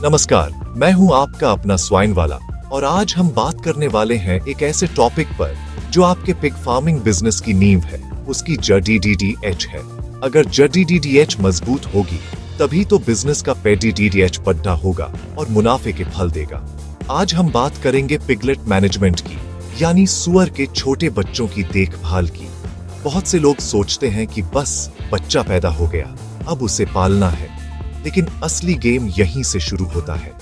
नमस्कार, मैं हूं आपका अपना स्वाइन वाला और आज हम बात करने वाले हैं एक ऐसे टॉपिक पर जो आपके पिग फार्मिंग बिजनेस की नींव है, उसकी जडीडीडीएच है। अगर जडीडीडीएच मजबूत होगी तभी तो बिजनेस का पेडीडीडीएच बड़ा होगा और मुनाफे के फल देगा। आज हम बात करेंगे पिगलेट मैनेजमेंट की, यानी सुअर के छोटे बच्चों की देखभाल की। बहुत से लोग सोचते हैं कि बस बच्चा पैदा हो गया, अब उसे पालना है, लेकिन असली गेम यहीं से शुरू होता है।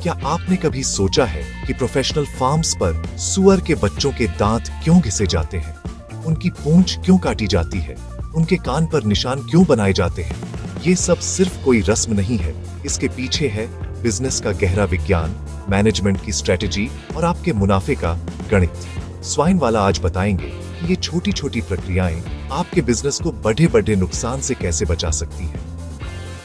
क्या आपने कभी सोचा है कि प्रोफेशनल फार्म्स पर सुअर के बच्चों के दांत क्यों घिसे जाते हैं, उनकी पूंछ क्यों काटी जाती है, उनके कान पर निशान क्यों बनाए जाते हैं? ये सब सिर्फ कोई रस्म नहीं है, इसके पीछे है बिजनेस का गहरा विज्ञान, मैनेजमेंट की स्ट्रेटेजी और आपके मुनाफे का गणित। स्वाइन वाला आज बताएंगे कि ये छोटी छोटी प्रक्रियाएं आपके बिजनेस को बड़े बड़े नुकसान से कैसे बचा सकती हैं।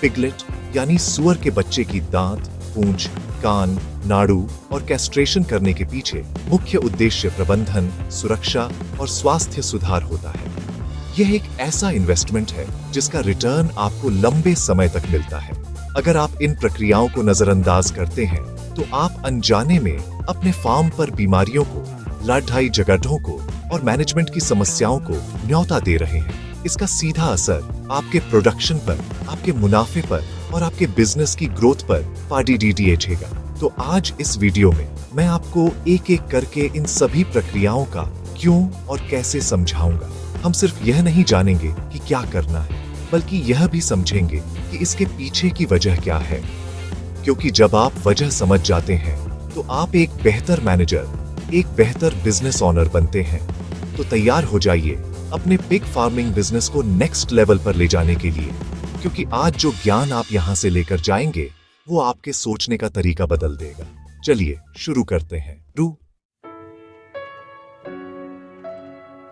पिगलेट यानी सुअर के बच्चे की दांत, पूंछ, कान, नाड़ू और कैस्ट्रेशन करने के पीछे मुख्य उद्देश्य प्रबंधन, सुरक्षा और स्वास्थ्य सुधार होता है। यह एक ऐसा इन्वेस्टमेंट है जिसका रिटर्न आपको लंबे समय तक मिलता है। अगर आप इन प्रक्रियाओं को नजरअंदाज करते हैं तो आप अनजाने में अपने फार्म पर बीमारियों को, लड़ाई झगड़ों को और मैनेजमेंट की समस्याओं को न्योता दे रहे हैं। इसका सीधा असर आपके प्रोडक्शन पर, आपके मुनाफे पर और आपके बिजनेस की ग्रोथ पर पड़ेगा। तो आज इस वीडियो में मैं आपको एक एक करके इन सभी प्रक्रियाओं का क्यों और कैसे समझाऊंगा। हम सिर्फ यह नहीं जानेंगे कि क्या करना है, बल्कि यह भी समझेंगे कि इसके पीछे की वजह क्या है। क्योंकि जब आप वजह समझ जाते हैं तो आप एक बेहतर मैनेजर, एक बेहतर बिजनेस ओनर बनते हैं। तो तैयार हो जाइए अपने पिग फार्मिंग बिजनेस को नेक्स्ट लेवल पर ले जाने के लिए, क्योंकि आज जो ज्ञान आप यहां से लेकर जाएंगे वो आपके सोचने का तरीका बदल देगा। चलिए शुरू करते हैं।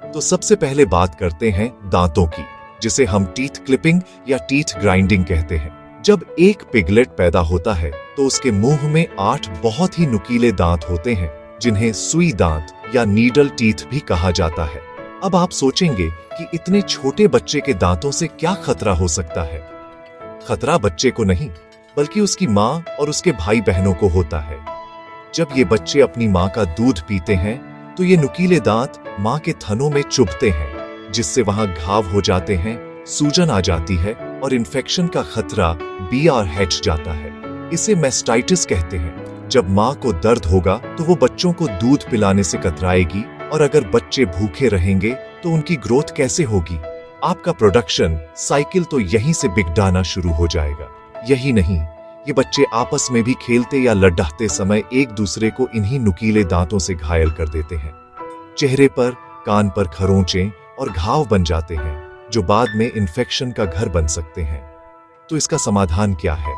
तो सबसे पहले बात करते हैं दांतों की, जिसे हम टीथ क्लिपिंग या टीथ ग्राइंडिंग कहते हैं। जब एक पिगलेट पैदा होता है तो उसके मुंह में 8 बहुत ही नुकीले दांत होते हैं, जिन्हें सुई दांत या नीडल टीथ भी कहा जाता है। अब आप सोचेंगे कि इतने छोटे बच्चे के दांतों से क्या खतरा हो सकता है। खतरा बच्चे को नहीं, बल्कि उसकी माँ और उसके भाई बहनों को होता है। जब ये बच्चे अपनी माँ का दूध पीते हैं तो ये नुकीले दांत माँ के थनों में चुभते हैं, जिससे वहां घाव हो जाते हैं, सूजन आ जाती है और इन्फेक्शन का खतरा बढ़ जाता है। इसे मैस्टाइटिस कहते हैं। जब माँ को दर्द होगा तो वो बच्चों को दूध पिलाने से कतराएगी, और अगर बच्चे भूखे रहेंगे तो उनकी ग्रोथ कैसे होगी? आपका प्रोडक्शन साइकिल तो यहीं से बिगड़ना शुरू हो जाएगा। यही नहीं, ये बच्चे आपस में भी खेलते या लड़ते समय एक दूसरे को इन्हीं नुकीले दांतों से घायल कर देते हैं। चेहरे पर, कान पर खरोंचें और घाव बन जाते हैं, जो बाद में इन्फेक्शन का घर बन सकते हैं। तो इसका समाधान क्या है?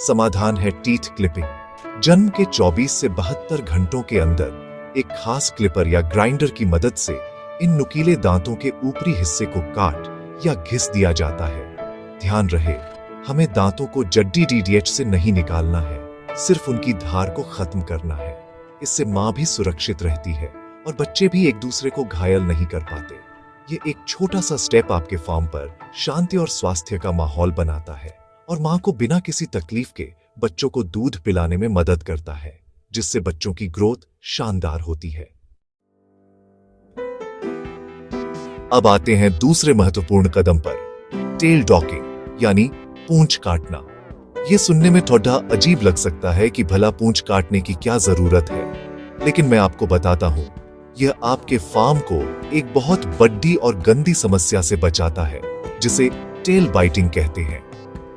समाधान है टीथ क्लिपिंग। जन्म के 24 से 72 घंटों के अंदर एक खास क्लिपर या ग्राइंडर की मदद से इन नुकीले दांतों के ऊपरी हिस्से को काट या घिस दिया जाता है। ध्यान रहे, हमें दांतों को जडीडीडीएच से नहीं निकालना है, सिर्फ उनकी धार को खत्म करना है। इससे मां भी सुरक्षित रहती है और बच्चे भी एक दूसरे को घायल नहीं कर पाते। ये एक छोटा सा स्टेप आपके फार्म पर शांति और स्वास्थ्य का माहौल बनाता है और मां को बिना किसी तकलीफ के बच्चों को दूध पिलाने में मदद करता है, जिससे बच्चों की ग्रोथ शानदार होती है। अब आते हैं दूसरे महत्वपूर्ण कदम पर, टेल डॉकिंग यानी पूंछ काटना। यह सुनने में थोड़ा अजीब लग सकता है कि भला पूंछ काटने की क्या जरूरत है, लेकिन मैं आपको बताता हूं, यह आपके फार्म को एक बहुत बड़ी और गंदी समस्या से बचाता है, जिसे टेल बाइटिंग कहते हैं।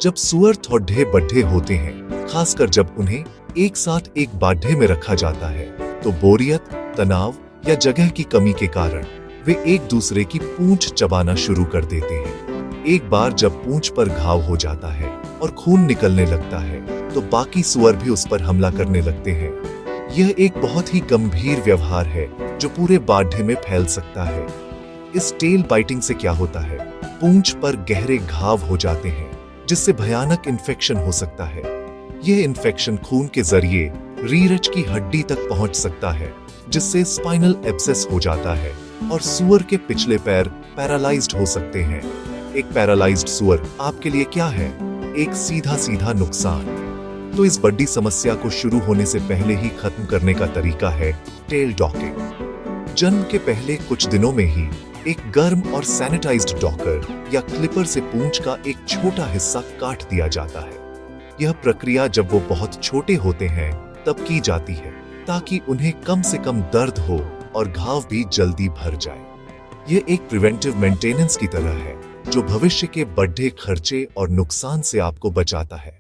जब सुअर थोड़े बड़े होते हैं, खासकर जब उन्हें एक साथ एक बाढ़े में रखा जाता है, तो बोरियत, तनाव या जगह की कमी के कारण वे एक दूसरे की पूंछ चबाना शुरू कर देते हैं। एक बार जब पूंछ पर घाव हो जाता है और खून निकलने लगता है, तो बाकी सुअर भी उस पर हमला करने लगते हैं। यह एक बहुत ही गंभीर व्यवहार है जो पूरे बाढ़े में फैल सकता है। इस टेल बाइटिंग से क्या होता है? पूंछ पर गहरे घाव हो जाते हैं, जिससे भयानक इन्फेक्शन हो सकता है। यह इन्फेक्शन खून के जरिए रीढ़ की हड्डी तक पहुंच सकता है, जिससे स्पाइनल एब्सेस हो जाता है और सुअर के पिछले पैर पैरालाइज्ड हो सकते हैं। एक पैरालाइज्ड सुअर आपके लिए क्या है? एक सीधा सीधा नुकसान। तो इस बड़ी समस्या को शुरू होने से पहले ही खत्म करने का तरीका है टेल डॉकिंग। जन्म के पहले कुछ दिनों में ही एक गर्म और सैनिटाइज्ड डॉकर या क्लिपर से पूंछ का एक छोटा हिस्सा काट दिया जाता है। यह प्रक्रिया जब वो बहुत छोटे होते हैं तब की जाती है, ताकि उन्हें कम से कम दर्द हो और घाव भी जल्दी भर जाए। यह एक प्रिवेंटिव मेंटेनेंस की तरह है जो भविष्य के बड़े खर्चे और नुकसान से आपको बचाता है।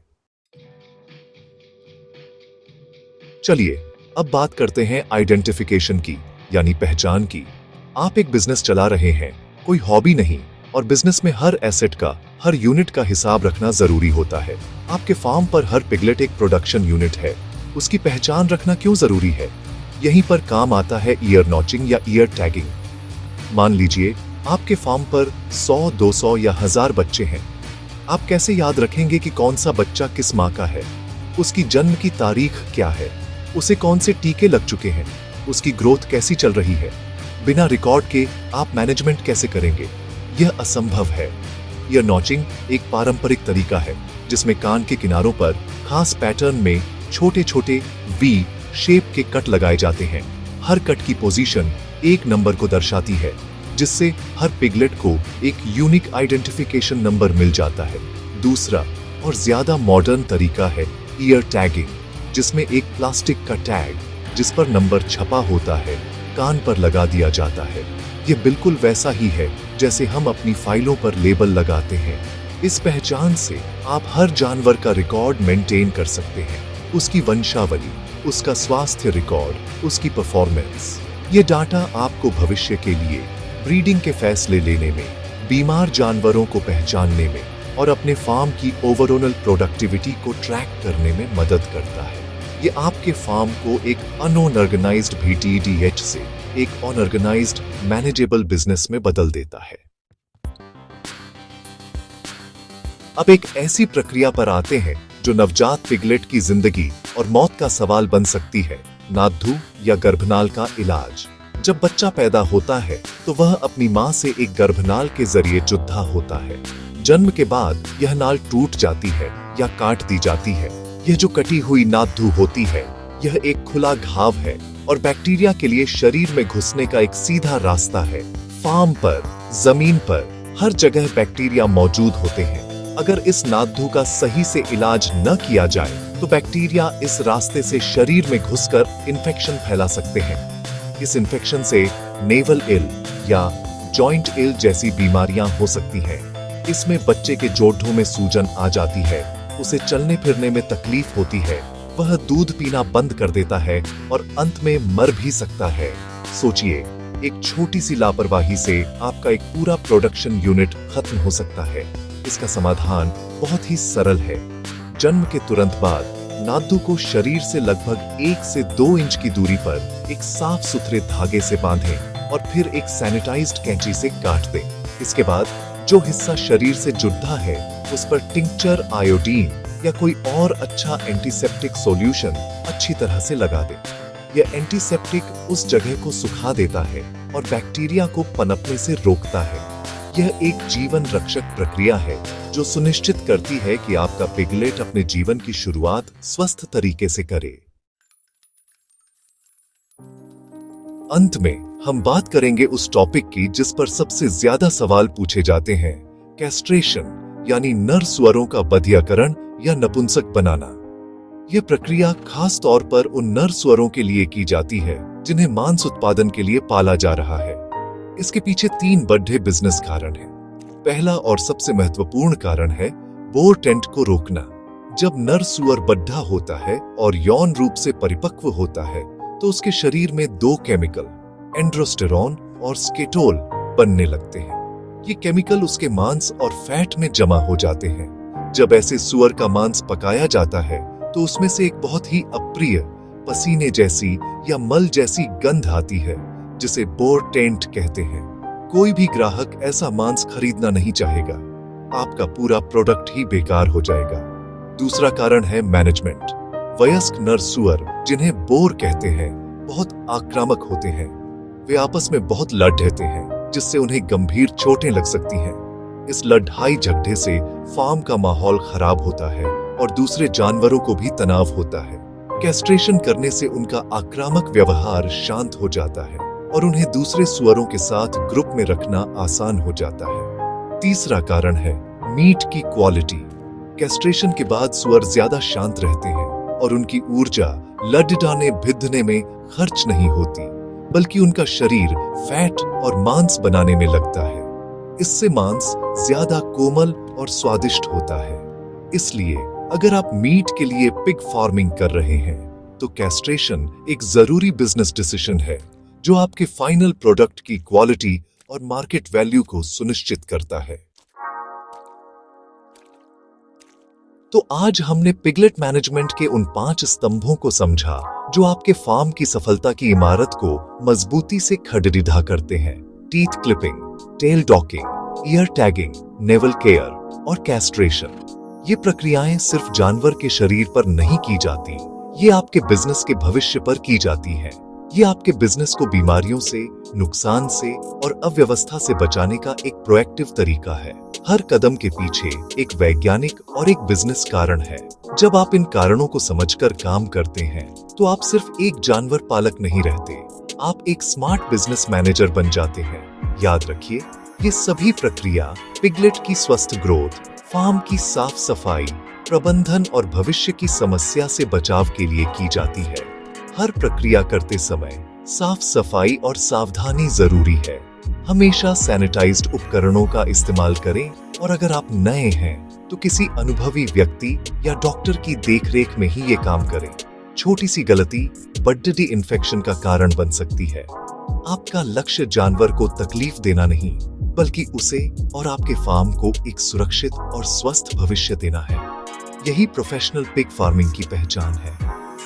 चलिए अब बात करते हैं आइडेंटिफिकेशन की, यानी पहचान की। आप एक बिजनेस चला रहे हैं, कोई हॉबी नहीं, और बिजनेस में हर एसेट का, हर यूनिट का हिसाब रखना जरूरी होता है। आपके फार्म पर हर पिगलेट एक प्रोडक्शन यूनिट है, उसकी पहचान रखना क्यों जरूरी है? यहीं पर काम आता है ईयर नॉचिंग या ईयर टैगिंग। मान लीजिए आपके फार्म पर 100, 200 या 1000 बच्चे हैं। आप कैसे याद रखेंगे कि कौन सा बच्चा किस माँ का है? उसकी जन्म की तारीख क्या है? उसे कौन से टीके लग चुके हैं? उसकी ग्रोथ कैसी चल रही है? बिना रिकॉर्ड के आप मैनेजमेंट कैसे करेंगे? यह असंभव है। ईयर नॉचिंग एक पारंपरिक तरीका है जिसमें कान के किनारों पर खास पैटर्न में छोटे छोटे वी शेप के कट लगाए जाते हैं। हर कट की पोजीशन एक नंबर को दर्शाती है, जिससे हर पिगलेट को एक यूनिक आइडेंटिफिकेशन नंबर मिल जाता है। दूसरा और ज्यादा मॉडर्न तरीका है ईयर टैगिंग, जिसमें एक प्लास्टिक का टैग जिस पर नंबर छपा होता है कान पर लगा दिया जाता है। यह बिल्कुल वैसा ही है जैसे हम अपनी फाइलों पर लेबल लगाते हैं। इस पहचान से आप हर जानवर का रिकॉर्ड मेंटेन कर सकते हैं, उसकी वंशावली, उसका स्वास्थ्य रिकॉर्ड, उसकी परफॉर्मेंस। ये डाटा आपको भविष्य के लिए ब्रीडिंग के फैसले लेने में, बीमार जानवरों को पहचानने में और अपने फार्म की ओवरऑल प्रोडक्टिविटी को ट्रैक करने में मदद करता है। ये आपके फार्म को एक अनऑर्गेनाइज्ड VTDH से एक ऑर्गेनाइज्ड मैनेजेबल बिजनेस में बदल देता है। अब एक ऐसी प्रक्रिया पर आते हैं जो नवजात पिगलेट की जिंदगी और मौत का सवाल बन सकती है, नाद्धू या गर्भनाल का इलाज। जब बच्चा पैदा होता है तो वह अपनी मां से एक गर्भनाल के जरिए जुदा होता है। जन्म के बाद यह नाल टूट जाती है या काट दी जाती है। यह जो कटी हुई नाद्धू होती है, यह एक खुला घाव है और बैक्टीरिया के लिए शरीर में घुसने का एक सीधा रास्ता है। फार्म पर, जमीन पर, हर जगह बैक्टीरिया मौजूद होते हैं। अगर इस नाद्धू का सही से इलाज न किया जाए तो बैक्टीरिया इस रास्ते से शरीर में घुसकर इन्फेक्शन फैला सकते हैं। इस इन्फेक्शन से नेवल इल या जॉइंट इल जैसी बीमारियां हो सकती हैं। इसमें बच्चे के जोड़ों में सूजन आ जाती है, उसे चलने फिरने में तकलीफ होती है, वह दूध पीना बंद कर देता है और अंत में मर भी सकता है। सोचिए, एक छोटी सी लापरवाही से आपका एक पूरा प्रोडक्शन यूनिट खत्म हो सकता है। इसका समाधान बहुत ही सरल है। जन्म के तुरंत बाद नाद्धू को शरीर से लगभग 1 से 2 इंच की दूरी पर एक साफ सुथरे धागे से बांधें और फिर एक सैनिटाइज्ड कैंची से काट दें। इसके बाद जो हिस्सा शरीर से जुड़ा है उस पर टिंक्चर, आयोडीन या कोई और अच्छा एंटीसेप्टिक सॉल्यूशन अच्छी तरह से लगा दें। यह एंटीसेप्टिक उस जगह को सुखा देता है और बैक्टीरिया को पनपने से रोकता है। यह एक जीवन रक्षक प्रक्रिया है जो सुनिश्चित करती है कि आपका पिगलेट अपने जीवन की शुरुआत स्वस्थ तरीके से करे। अंत में हम बात करेंगे उस टॉपिक की जिस पर सबसे ज्यादा सवाल पूछे जाते हैं, कैस्ट्रेशन यानी नर सुअरों का बधियाकरण या नपुंसक बनाना। यह प्रक्रिया खास तौर पर उन नर सुअरों के लिए की जाती है जिन्हें मांस उत्पादन के लिए पाला जा रहा है। इसके पीछे 3 बड़े बिजनेस कारण हैं। पहला और सबसे महत्वपूर्ण कारण है बोर टेंट को रोकना। जब नर सुअर बड्ढा होता है और यौन रूप से परिपक्व होता है तो उसके शरीर में 2 केमिकल, एंड्रोस्टेरोन और स्केटोल, बनने लगते हैं। ये केमिकल उसके मांस और फैट में जमा हो जाते हैं। जब ऐसे सुअर का मांस पकाया जाता है तो उसमें से एक बहुत ही अप्रिय पसीने जैसी या मल जैसी गंध आती है जिसे बोर टेंट कहते हैं। कोई भी ग्राहक ऐसा मांस खरीदना नहीं चाहेगा। आपका पूरा प्रोडक्ट ही बेकार हो जाएगा। दूसरा कारण है मैनेजमेंट। वयस्क नर सुअर, जिन्हें बोर कहते हैं, बहुत आक्रामक होते हैं। वे आपस में बहुत लड़ते हैं जिससे उन्हें गंभीर चोटें लग सकती हैं। इस लड़ाई झगड़े से फार्म का माहौल खराब होता है और दूसरे जानवरों को भी तनाव होता है। कैस्ट्रेशन करने से उनका आक्रामक व्यवहार शांत हो जाता है और उन्हें दूसरे सुअरों के साथ ग्रुप में रखना आसान हो जाता है। तीसरा कारण है मीट की क्वालिटी। कैस्ट्रेशन के बाद सुअर ज्यादा शांत रहते हैं और उनकी ऊर्जा लड़ने भिड़ने में खर्च नहीं होती, बल्कि उनका शरीर फैट और मांस बनाने में लगता है। इससे मांस ज्यादा कोमल और स्वादिष्ट होता है। इसलिए अगर आप मीट के लिए पिग फार्मिंग कर रहे हैं तो कैस्ट्रेशन एक जरूरी बिजनेस डिसीजन है जो आपके फाइनल प्रोडक्ट की क्वालिटी और मार्केट वैल्यू को सुनिश्चित करता है। तो आज हमने पिगलेट मैनेजमेंट के उन 5 स्तंभों को समझा जो आपके फार्म की सफलता की इमारत को मजबूती से खड़ीधा करते हैं। Teeth clipping, tail docking, ear tagging, navel care और कैस्ट्रेशन। ये प्रक्रियाएं सिर्फ जानवर के शरीर पर नहीं की जाती, ये आपके बिजनेस के भविष्य पर की जाती हैं। ये आपके बिजनेस को बीमारियों से, नुकसान से और अव्यवस्था से बचाने का एक प्रोएक्टिव तरीका है। हर कदम के पीछे एक वैज्ञानिक और एक बिजनेस कारण है। जब आप इन कारणों को समझकर काम करते हैं तो आप सिर्फ एक जानवर पालक नहीं रहते, आप एक स्मार्ट बिजनेस मैनेजर बन जाते हैं। याद रखिए, ये सभी प्रक्रिया पिगलेट की स्वस्थ ग्रोथ, फार्म की साफ सफाई, प्रबंधन और भविष्य की समस्या से बचाव के लिए की जाती है। हर प्रक्रिया करते समय साफ सफाई और सावधानी जरूरी है। हमेशा सैनिटाइज्ड उपकरणों का इस्तेमाल करें और अगर आप नए हैं तो किसी अनुभवी व्यक्ति या डॉक्टर की देखरेख में ही ये काम करें। छोटी सी गलती बड़ी इन्फेक्शन का कारण बन सकती है। आपका लक्ष्य जानवर को तकलीफ देना नहीं, बल्कि उसे और आपके फार्म को एक सुरक्षित और स्वस्थ भविष्य देना है। यही प्रोफेशनल पिग फार्मिंग की पहचान है।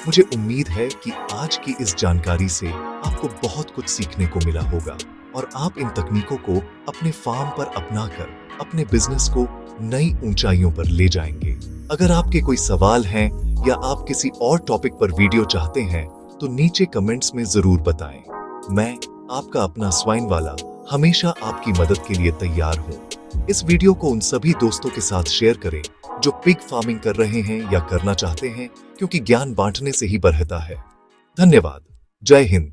मुझे उम्मीद है कि आज की इस जानकारी से आपको बहुत कुछ सीखने को मिला होगा और आप इन तकनीकों को अपने फार्म पर अपनाकर अपने बिजनेस को नई ऊंचाइयों पर ले जाएंगे। अगर आपके कोई सवाल हैं या आप किसी और टॉपिक पर वीडियो चाहते हैं तो नीचे कमेंट्स में जरूर बताएं। मैं आपका अपना स्वाइन वाला हमेशा आपकी मदद के लिए तैयार हूं। इस वीडियो को उन सभी दोस्तों के साथ शेयर करें जो पिग फार्मिंग कर रहे हैं या करना चाहते हैं, क्योंकि ज्ञान बांटने से ही बढ़ता है। धन्यवाद। जय हिंद।